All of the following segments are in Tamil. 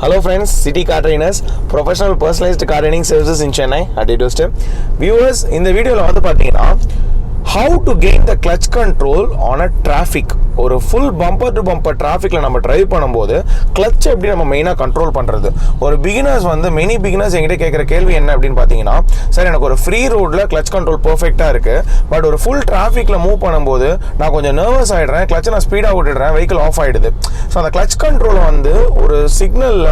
Hello friends, City Car Trainers, professional personalized car training services in Chennai at your doorstep. Viewers, in the video வந்து பாத்தீங்கன்னா how to gain the clutch control on a traffic. ஒரு ஃபுல் பம்பர் டு பம்பர் டிராஃபிக்ல நம்ம டிரைவ் பண்ணும்போது கிளட்ச் எப்படி நம்ம மெயினாக கண்ட்ரோல் பண்ணுறது. ஒரு பிகினர்ஸ் வந்து மெனி பிகினர்ஸ் என்கிட்ட கேட்குற கேள்வி என்ன அப்படின்னு பார்த்தீங்கன்னா, சார் எனக்கு ஒரு ஃப்ரீ ரோடில் கிளட்ச் கண்ட்ரோல் பர்ஃபெக்டாக இருக்குது, பட் ஒரு ஃபுல் டிராஃபிக்கில் மூவ் பண்ணும்போது நான் கொஞ்சம் நர்வஸ் ஆகிடுறேன், கிளச்சை நான் ஸ்பீடாக விட்டுடுறேன், வெஹிக்கிள் ஆஃப் ஆகிடுது. ஸோ அந்த கிளட்ச் கண்ட்ரோலை வந்து ஒரு சிக்னலில்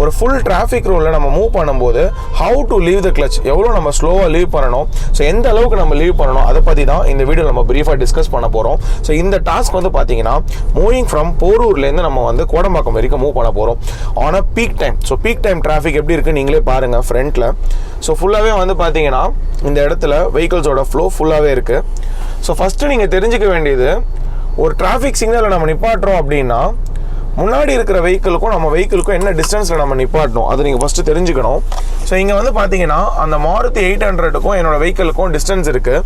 ஒரு ஃபுல் டிராஃபிக் ரோடில் நம்ம மூவ் பண்ணும்போது how to leave the clutch, எவ்வளோ நம்ம ஸ்லோவாக லீவ் பண்ணணும், ஸோ எந்த அளவுக்கு நம்ம லீவ் பண்ணணும், அதை பற்றி தான் இந்த வீடியோ நம்ம பிரீஃபாக டிஸ்கஸ் பண்ண போகிறோம். ஸோ இந்த டாஸ்க் வந்து பார்த்தீங்கன்னா மூவிங் ஃப்ரம் போரூர்லேருந்து நம்ம வந்து கோடம்பாக்கம் வரைக்கும் மூவ் பண்ண போகிறோம் on a peak time. So peak time traffic எப்படி இருக்குது நீங்களே பாருங்கள் ஃப்ரண்ட்டில். ஸோ ஃபுல்லாகவே வந்து பார்த்தீங்கன்னா இந்த இடத்துல வெஹிக்கிள்ஸோட ஃப்ளோ ஃபுல்லாகவே இருக்குது. ஸோ ஃபஸ்ட்டு நீங்கள் தெரிஞ்சுக்க வேண்டியது, ஒரு டிராஃபிக் சிக்னலை நம்ம நிப்பாட்டுறோம் அப்படின்னா முன்னாடி இருக்கிற வெஹிக்கிளுக்கும் நம்ம வெஹிக்கிளுக்கும் என்ன டிஸ்டன்ஸில் நம்ம நிப்பாட்டணும், அது நீங்கள் ஃபஸ்ட்டு தெரிஞ்சுக்கணும். ஸோ இங்கே வந்து பார்த்தீங்கன்னா அந்த மாருதி 800க்கும் என்னோடய வெஹிக்கிளுக்கும் டிஸ்டன்ஸ் இருக்குது.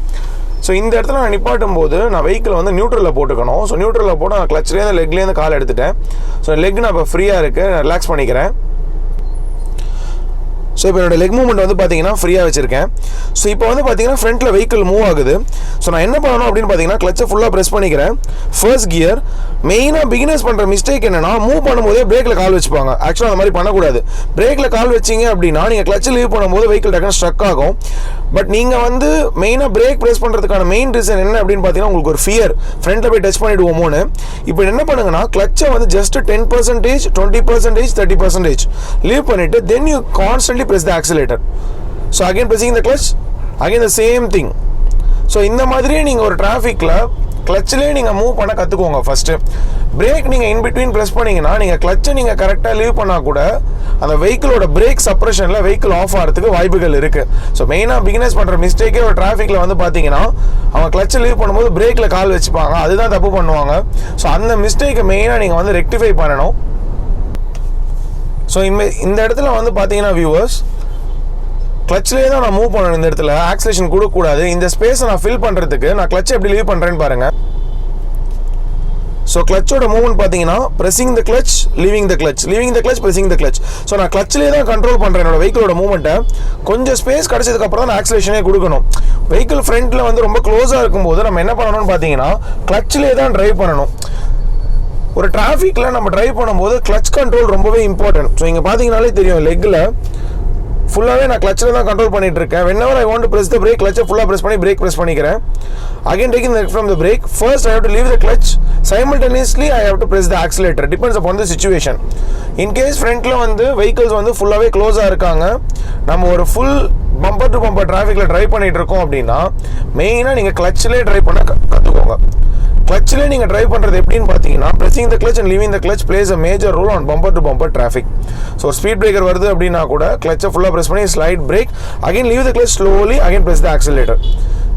ஸோ இந்த இடத்துல நான் நிப்பாட்டும் போது நான் வெஹிக்கிள் வந்து நியூட்ரலில் போட்டுக்கணும். ஸோ நியூட்ரலில் போட்டு நான் கிளச்லேருந்து லெக்லேருந்து கால் எடுத்துட்டேன். ஸோ லெக் நான் இப்போ ஃப்ரீயாக இருக்குது, நான் ரிலாக்ஸ் பண்ணிக்கிறேன். ஸோ இப்போ என்னோடய லெக் மூவ்மெண்ட் வந்து பார்த்தீங்கன்னா ஃப்ரீயாக வச்சுருக்கேன். ஸோ இப்போ வந்து பார்த்தீங்கன்னா ஃப்ரண்ட்டில் வெஹிக்கிள் மூவ் ஆகுது. ஸோ நான் என்ன பண்ணணும் அப்படின்னு பார்த்தீங்கன்னா கிளச்சை ஃபுல்லாக ப்ரெஸ் பண்ணிக்கிறேன். First gear. மெயினாக பிகினர்ஸ் பண்ணுற மிஸ்டேக் என்னென்னா, மூவ் பண்ணும்போதே பிரேக்கில் கால் வச்சுப்பாங்க. ஆக்சுவலாக அந்த மாதிரி பண்ணக்கூடாது. பிரேக்கில் கால் வச்சிங்க அப்படின்னா நீங்கள் கிளச்சை லீவ் பண்ணும்போது வெஹிக்கிள் டக்குன்னு ஸ்ட்ரக் ஆகும். பட் நீங்கள் வந்து மெயினாக பிரேக் ப்ரெஸ் பண்ணுறதுக்கான மெயின் ரீசன் என்ன அப்படின்னு பார்த்தீங்கன்னா, உங்களுக்கு ஒரு ஃபியர், ஃப்ரண்ட்டில் போய் டச் பண்ணிவிடுவோமோன்னு. இப்போ என்ன பண்ணுங்கன்னா, கிளச்சை வந்து ஜஸ்ட் 10%, 20%, 30% லீவ் பண்ணிவிட்டு then you constantly press the accelerator. So again pressing the clutch, again the same thing. So இந்த மாதிரியே நீங்கள் ஒரு டிராஃபிக்கில் கிளச்சிலே நீங்கள் மூவ் பண்ண கற்றுக்கோங்க. ஃபஸ்ட்டு பிரேக் நீங்கள் இன் பிட்வீன் ப்ரெஸ் பண்ணிங்கன்னா நீங்கள் கிளச்சை நீங்கள் கரெக்டாக லீவ் பண்ணால் கூட அந்த வெஹிக்கிளோட பிரேக் சப்ரஷனில் வெஹிக்கிள் ஆஃப் ஆகிறதுக்கு வாய்ப்புகள் இருக்குது. ஸோ மெயினாக பிகினர்ஸ் பண்ணுற மிஸ்டேக்கே ஒரு டிராஃபிக்கில் வந்து பார்த்தீங்கன்னா, அவங்க கிளச்சை லீவ் பண்ணும்போது பிரேக்கில் கால் வச்சுப்பாங்க, அதுதான் தப்பு பண்ணுவாங்க. ஸோ அந்த மிஸ்டேக்கை மெயினாக நீங்கள் வந்து ரெக்டிஃபை பண்ணணும். ஸோ இந்த இடத்துல வந்து பார்த்தீங்கன்னா வியூவர்ஸ், கிளச்சிலே தான் நான் மூவ் பண்ணணும். இந்த இடத்துல ஆக்சிலேஷன் கொடுக்கக்கூடாது. இந்த ஸ்பேஸை நான் ஃபில் பண்ணுறதுக்கு நான் கிளச்சை எப்படி லீவ் பண்ணுறேன்னு பாருங்கள். ஸோ கிளச்சோட மூவ்மெண்ட் பார்த்தீங்கன்னா pressing the clutch, leaving the clutch, leaving the clutch, freezing the clutch. So நான் கிளச்சிலே தான் கண்ட்ரோல் பண்ணுறேன் என்னோட வெஹிக்கிளோட மூவ்மெண்ட்டை. கொஞ்சம் ஸ்பேஸ் கிடச்சதுக்கப்புறம் தான் நான் ஆக்சிலேஷனே கொடுக்கணும். வெஹிக்கிள் ஃப்ரண்ட்டில் வந்து ரொம்ப க்ளோஸாக இருக்கும்போது நம்ம என்ன பண்ணணும்னு பார்த்தீங்கன்னா, கிளச்சிலே தான் ட்ரைவ் பண்ணணும். ஒரு டிராஃபிக்கில் நம்ம டிரைவ் பண்ணும்போது கிளச் கண்ட்ரோல் ரொம்பவே இம்பார்ட்டன்ட். ஸோ இங்கே பார்த்தீங்கனாலே தெரியும், லெக்கில் ஃபுல்லாகவே நான் கிளச்சில் தான் கண்ட்ரோல் பண்ணிட்டு இருக்கேன். whenever I want to press the brake, கிளச்சை ஃபுல்லாக ப்ரெஸ் பண்ணி பிரேக் ப்ரெஸ் பண்ணிக்கிறேன். again taking the from the brake, first I have to leave the clutch, simultaneously I have to press the accelerator, depends upon the situation. in case ஃப்ரண்ட்டில் வந்து வெஹிக்கிள்ஸ் வந்து ஃபுல்லாகவே க்ளோஸாக இருக்காங்க, நம்ம ஒரு ஃபுல் பம்பர் டு பம்பர் டிராஃபிக்கில் ட்ரைவ் பண்ணிகிட்டு இருக்கோம் அப்படின்னா மெயினாக நீங்கள் கிளச்சிலே ட்ரைவ் பண்ண கற்றுக்கோங்க. கிளச்சிலே நீங்கள் ட்ரைவ் பண்ணுறது எப்படின்னு பார்த்தீங்கன்னா, pressing the clutch and leaving the clutch plays a major role on bumper to bumper traffic. So speed breaker வருது அப்படின்னா கூட கிளச்சை ஃபுல்லாக ப்ரெஸ் பண்ணி slight brake, again leave the clutch slowly, again press the accelerator.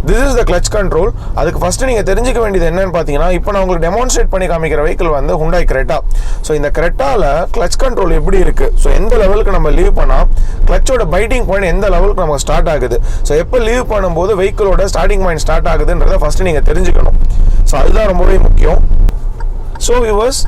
This is the clutch control. அதுக்கு ஃபஸ்ட்டு நீங்கள் தெரிஞ்சுக்க வேண்டியது என்னன்னு பார்த்தீங்கன்னா, இப்போ நான் உங்களுக்கு டெமான்ஸ்ட்ரேட் பண்ணி காமிக்கிற வெஹிக்கிள் வந்து ஹுண்டாய் கிரெட்டா. ஸோ இந்த கிரெட்டாவில் கிளச் கண்ட்ரோல் எப்படி இருக்குது, ஸோ எந்த லெவலுக்கு நம்ம லீவ் பண்ணால் கிளச்சோட பைட்டிங் பாயிண்ட் எந்த லெவலுக்கு நமக்கு ஸ்டார்ட் ஆகுது, ஸோ எப்போ லீவ் பண்ணும்போது வெஹிக்கிளோட ஸ்டார்டிங் பாயிண்ட் ஸ்டார்ட் ஆகுதுன்றதை ஃபஸ்ட்டு நீங்கள் தெரிஞ்சுக்கணும். ஸோ அதுதான் ரொம்பவே முக்கியம். ஸோ வியூவர்ஸ்,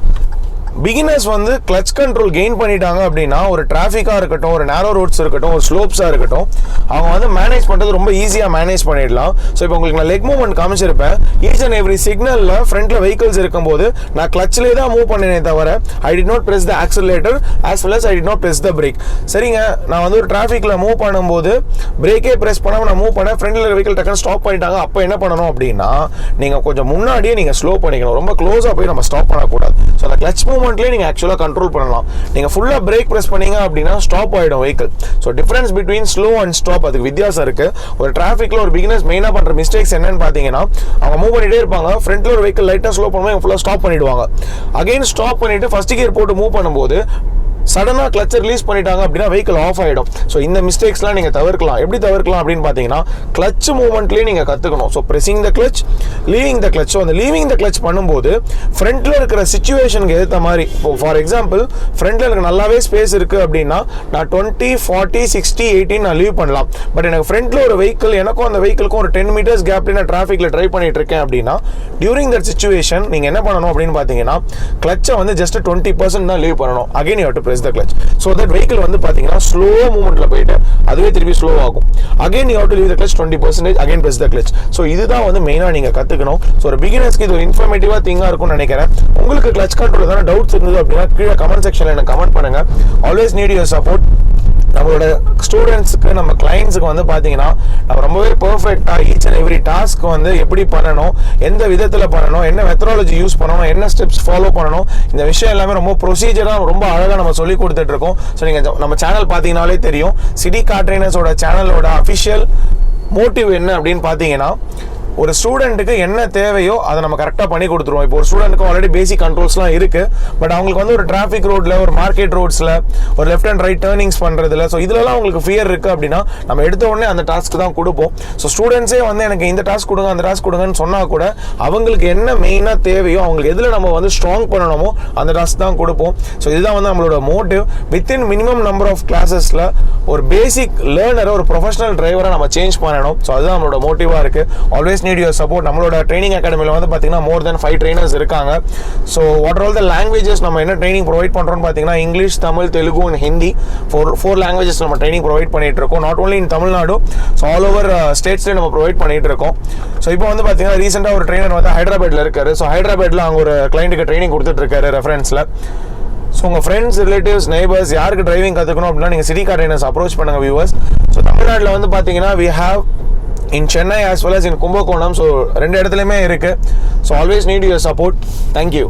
பிகினர்ஸ் வந்து கிளச் கண்ட்ரோல் கெயின் பண்ணிட்டாங்க அப்படின்னா, ஒரு டிராஃபிக்காக இருக்கட்டும், ஒரு நேரோ ரோட்ஸ் இருக்கட்டும், ஒரு ஸ்லோப்ஸாக இருக்கட்டும், அவங்க வந்து மேனேஜ் பண்ணுறது ரொம்ப ஈஸியாக மேனேஜ் பண்ணிடலாம். ஸோ இப்போ உங்களுக்கு நான் லெக் மூவ்மெண்ட் காமிச்சிருப்பேன். ஈச் அண்ட் எவ்ரி சிக்னலில் ஃப்ரண்ட்டில் வெஹிக்கிள்ஸ் இருக்கும்போது நான் கிளச்சிலே தான் மூவ் பண்ணினே தவிர I did not press the accelerator as well as I did not press the brake. சரிங்க, நான் வந்து ஒரு டிராஃபிக்கில் மூவ் பண்ணும்போது பிரேக்கே ப்ரெஸ் பண்ணாமல் நான் மூவ் பண்ணேன், ஃப்ரண்ட்டில் வெஹிக்கிள் டக்குன்னு ஸ்டாப் பண்ணிட்டாங்க. அப்போ என்ன பண்ணணும் அப்படின்னா, நீங்கள் கொஞ்சம் முன்னாடியே நீங்கள் ஸ்லோ பண்ணிக்கணும். ரொம்ப க்ளோஸாக போய் நம்ம ஸ்டாப் பண்ணக்கூடாது. ஸோ அந்த கிளச் மூவ்மெண்ட்லேயே நீங்கள் ஆக்சுவலாக கண்ட்ரோல் பண்ணலாம். நீங்கள் ஃபுல்லாக பிரேக் ப்ரெஸ் பண்ணீங்க அப்படின்னா ஸ்டாப் ஆகிடும் vehicle. So difference between slow and stop, அதுக்கு வித்தியாசம் இருக்குது. ஒரு டிராஃபிக்கில் ஒரு பிகினர்ஸ் மெயினாக பண்ணுற மிஸ்டேக்ஸ் என்னன்னு பார்த்தீங்கன்னா, அவங்க மூவ் பண்ணிகிட்டே இருப்பாங்க, ஃப்ரண்ட்டில் ஒரு வெஹிக்கிள் லைட்டாக ஸ்லோ பண்ணும்போது ஃபுல்லாக ஸ்டாப் பண்ணிவிடுவாங்க. அகைன் ஸ்டாப் பண்ணிவிட்டு ஃபஸ்ட் கியர் போட்டு மூவ் பண்ணும்போது சடனாக கிளச்சை ரிலீஸ் பண்ணிட்டாங்க அப்படின்னா வெஹிக்கிள் ஆஃப் ஆகிடும். ஸோ இந்த மிஸ்டேக்ஸ்லாம் நீங்கள் தவிர்க்கலாம். எப்படி தவிர்க்கலாம் அப்படின்னு பார்த்தீங்கன்னா, கிளச் மூவ்மெண்ட்லேயே நீங்கள் கற்றுக்கணும். So freezing the clutch, leaving the clutch. So அந்த லீவிங் த கிளச் பண்ணும்போது ஃப்ரண்ட்டில் இருக்கிற சிச்சுவேஷனுக்கு ஏற்ற மாதிரி, இப்போ ஃபார் எக்ஸாம்பிள் ஃப்ரண்ட்டில் எனக்கு நல்லாவே ஸ்பேஸ் இருக்குது அப்படின்னா நான் 20, 40, 60, 80 நான் லீவ் பண்ணலாம். பட் எனக்கு ஃப்ரண்ட்டில் ஒரு வெஹிக்கிள், எனக்கும் அந்த வெஹிக்கிளுக்கும் ஒரு 10 மீட்டர்ஸ் கேப்லேயே நான் டிராஃபிக்கில் ட்ரைவ் பண்ணிட்டு இருக்கேன் அப்படின்னா, டியூரிங் தட் சிச்சுவேஷன் நீங்கள் என்ன பண்ணணும் அப்படின்னு பார்த்தீங்கன்னா, கிளச்சை வந்து ஜஸ்ட் 20% தான் லீவ் பண்ணணும். Again you have to press the clutch. So that vehicle வந்து பார்த்தீங்கன்னா ஸ்லோ மூவ்மெண்ட்டில் போயிட்டு அதுவே திருப்பி ஸ்லோ ஆகும். Again you have to leave the clutch 20%, again press the clutch. So இதுதான் வந்து மெயினாக நீங்கள் கற்றுக்கணும். ஸோ ஒரு பிகினர்ஸ்க்கு இது ஒரு இன்ஃபர்மேட்டிவாக திங்காக இருக்கும்னு நினைக்கிறேன். உங்களுக்கு கிளச் கண்ட்ரோல் தானே டவுட்ஸ் இருந்தது அப்படின்னா கீழே கமெண்ட் செக்ஷனில் எனக்கு கமெண்ட் பண்ணுங்கள். Always need your support. நம்மளோட ஸ்டூடெண்ட்ஸுக்கு நம்ம கிளைண்ட்ஸுக்கு வந்து பார்த்தீங்கன்னா நம்ம ரொம்பவே பர்ஃபெக்டாக ஈச் அண்ட் எவ்ரி டாஸ்க் வந்து எப்படி பண்ணணும், எந்த விதத்தில் பண்ணணும், என்ன மெத்தடாலஜி யூஸ் பண்ணணும், என்ன ஸ்டெப்ஸ் ஃபாலோ பண்ணணும், இந்த விஷயம் எல்லாமே ரொம்ப ப்ரொசீஜராக ரொம்ப அழகாக நம்ம சொல்லி கொடுத்துட்டு இருக்கோம். ஸோ நீங்கள் நம்ம சேனல் பார்த்தீங்கன்னாலே தெரியும். சிட்டி கார் ட்ரெயினர்ஸோட சேனலோட அஃபிஷியல் மோட்டிவ் என்ன அப்படின்னு பார்த்தீங்கன்னா ஒரு ஸ்டூடெண்ட்டுக்கு என்ன தேவையோ அதை நம்ம கரெக்டாக பண்ணி கொடுத்துருவோம். இப்போ ஒரு ஸ்டூடெண்ட்டுக்கு ஆல்ரெடி பேசிக் கண்ட்ரோல்ஸ்லாம் இருக்குது. பட் அவங்களுக்கு வந்து ஒரு டிராஃபிக் ரோட்டில், ஒரு மார்க்கெட் ரோட்ஸில், ஒரு லெஃப்ட் அண்ட் ரைட் டேர்னிங்ஸ் பண்ணுறதுல, ஸோ இதிலலாம் அவங்களுக்கு ஃபியர் இருக்குது அப்படின்னா நம்ம எடுத்த உடனே அந்த டாஸ்க்கு தான் கொடுப்போம். ஸோ ஸ்டூடெண்ட்ஸே வந்து எனக்கு இந்த டாஸ்க் கொடுங்க, அந்த டாஸ்க் கொடுங்கன்னு சொன்னால் கூட அவங்களுக்கு என்ன மெயினாக தேவையோ, அவங்களுக்கு எதில் நம்ம வந்து ஸ்ட்ராங் பண்ணணுமோ அந்த டாஸ்க் தான் கொடுப்போம். ஸோ இதுதான் வந்து நம்மளோட motive. Within minimum number of கிளாஸஸில் ஒரு பேசிக் லேர்னரை ஒரு ப்ரொஃபஷனல் டிரைவரை நம்ம சேஞ்ச் பண்ணணும். ஸோ அதுதான் நம்மளோட மோட்டிவாக இருக்குது. Always need your support. நம்மளோட ட்ரைனிங் அகாடமியில் வந்து பார்த்தீங்கன்னா மோர் தென் 5 ட்ரைனர்ஸ் இருக்காங்க. So what are all the languages நம்ம என்ன ட்ரைனிங் ப்ரொவைட் பண்ணுறோம்னு பார்த்தீங்கன்னா English, Tamil, Telugu and Hindi, four languages நம்ம ட்ரைனிங் ப்ரொவைட் பண்ணிட்டு இருக்கோம். Not only in Tamil Nadu, so all over ஸ்டேட்ஸ்லேயே நம்ம ப்ரொவைட் பண்ணிட்டு இருக்கோம். ஸோ இப்போ வந்து பார்த்தீங்கன்னா ரீசெண்டாக ஒரு ட்ரைனர் வந்து ஹைதராபாத்தில் இருக்காரு. ஸோ ஹைதராபாத்தில் அங்கே ஒரு கிளைண்ட்டுக்கு ட்ரைனிங் கொடுத்துட்டு இருக்காரு ரெஃபரன்ஸில். ஸோ உங்கள் ஃப்ரெண்ட்ஸ், ரிலேட்டிவ்ஸ், நெய்பர்ஸ் யாருக்கு டிரைவிங் கற்றுக்கணும் அப்படின்னா நீங்கள் சிட்டி கார் ட்ரைனர்ஸ் அப்ரோச் பண்ணுங்கள் வியூவர்ஸ். ஸோ தமிழ்நாட்டில் வந்து பார்த்தீங்கன்னா we have in Chennai as well as in Kumbakonam. So 2 இடத்துலையுமே இருக்குது. So always need your support. Thank you.